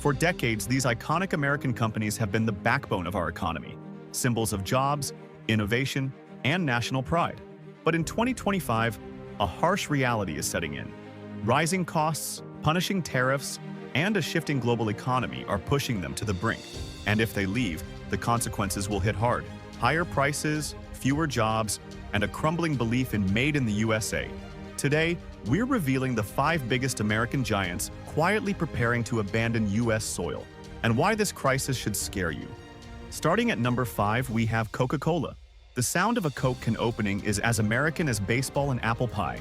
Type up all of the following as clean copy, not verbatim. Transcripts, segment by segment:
For decades, these iconic American companies have been the backbone of our economy, symbols of jobs, innovation, and national pride. But in 2025, a harsh reality is setting in. Rising costs, punishing tariffs, and a shifting global economy are pushing them to the brink. And if they leave, the consequences will hit hard. Higher prices, fewer jobs, and a crumbling belief in Made in the USA. Today, we're revealing the 5 biggest American giants quietly preparing to abandon U.S. soil, and why this crisis should scare you. Starting at number 5, we have Coca-Cola. The sound of a Coke can opening is as American as baseball and apple pie.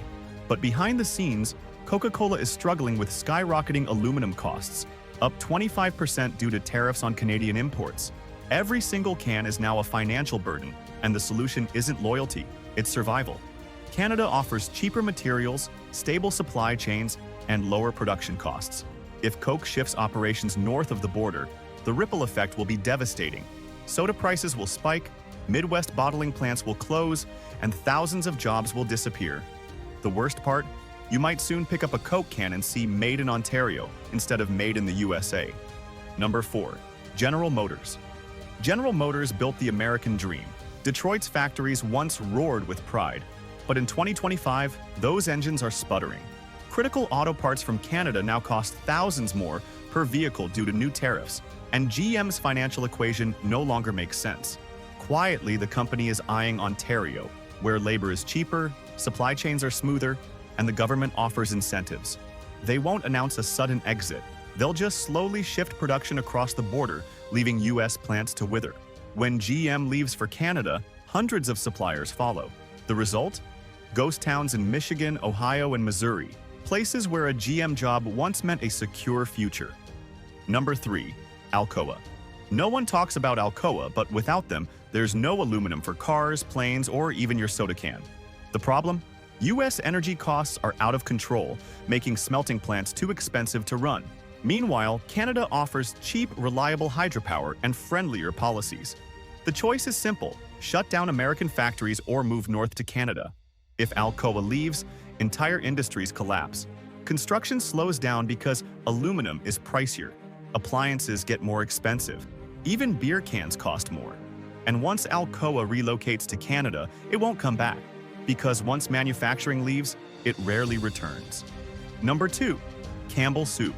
But behind the scenes, Coca-Cola is struggling with skyrocketing aluminum costs, up 25% due to tariffs on Canadian imports. Every single can is now a financial burden, and the solution isn't loyalty, it's survival. Canada offers cheaper materials, stable supply chains, and lower production costs. If Coke shifts operations north of the border, the ripple effect will be devastating. Soda prices will spike, Midwest bottling plants will close, and thousands of jobs will disappear. The worst part? You might soon pick up a Coke can and see Made in Ontario instead of Made in the USA. Number 4. General Motors. General Motors built the American dream. Detroit's factories once roared with pride. But in 2025, those engines are sputtering. Critical auto parts from Canada now cost thousands more per vehicle due to new tariffs, and GM's financial equation no longer makes sense. Quietly, the company is eyeing Ontario, where labor is cheaper, supply chains are smoother, and the government offers incentives. They won't announce a sudden exit. They'll just slowly shift production across the border, leaving U.S. plants to wither. When GM leaves for Canada, hundreds of suppliers follow. The result? Ghost towns in Michigan, Ohio, and Missouri, places where a GM job once meant a secure future. Number 3. Alcoa. No one talks about Alcoa, but without them, there's no aluminum for cars, planes, or even your soda can. The problem? U.S. energy costs are out of control, making smelting plants too expensive to run. Meanwhile, Canada offers cheap, reliable hydropower and friendlier policies. The choice is simple: shut down American factories or move north to Canada. If Alcoa leaves, entire industries collapse. Construction slows down because aluminum is pricier. Appliances get more expensive. Even beer cans cost more. And once Alcoa relocates to Canada, it won't come back, because once manufacturing leaves, it rarely returns. Number 2. Campbell Soup.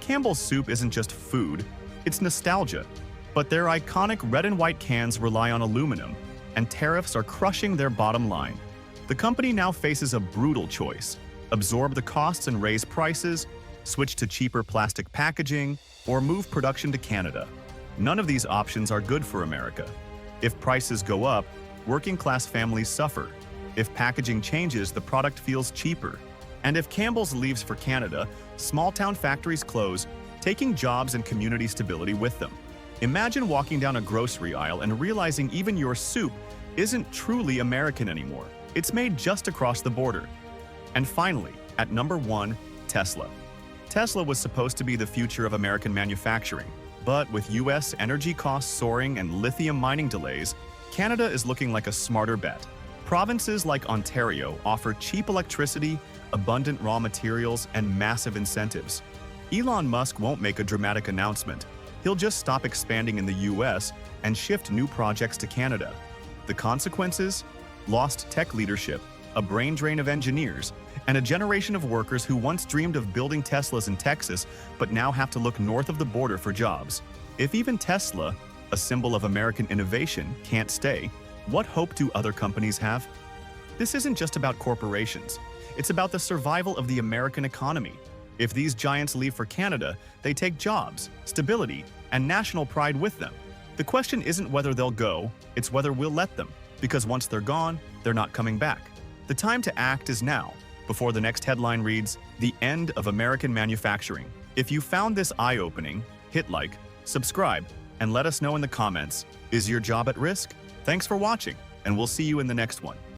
Campbell's Soup isn't just food, it's nostalgia. But their iconic red and white cans rely on aluminum, and tariffs are crushing their bottom line. The company now faces a brutal choice: absorb the costs and raise prices, switch to cheaper plastic packaging, or move production to Canada. None of these options are good for America. If prices go up, working-class families suffer. If packaging changes, the product feels cheaper. And if Campbell's leaves for Canada, small-town factories close, taking jobs and community stability with them. Imagine walking down a grocery aisle and realizing even your soup isn't truly American anymore. It's made just across the border. And finally, at number 1, Tesla. Tesla was supposed to be the future of American manufacturing, but with U.S. energy costs soaring and lithium mining delays, Canada is looking like a smarter bet. Provinces like Ontario offer cheap electricity, abundant raw materials, and massive incentives. Elon Musk won't make a dramatic announcement. He'll just stop expanding in the U.S. and shift new projects to Canada. The consequences? Lost tech leadership, a brain drain of engineers, and a generation of workers who once dreamed of building Teslas in Texas but now have to look north of the border for jobs. If even Tesla, a symbol of American innovation, can't stay, what hope do other companies have? This isn't just about corporations. It's about the survival of the American economy. If these giants leave for Canada, they take jobs, stability, and national pride with them. The question isn't whether they'll go, it's whether we'll let them. Because once they're gone, they're not coming back. The time to act is now, before the next headline reads, "The End of American Manufacturing." If you found this eye-opening, hit like, subscribe, and let us know in the comments, is your job at risk? Thanks for watching, and we'll see you in the next one.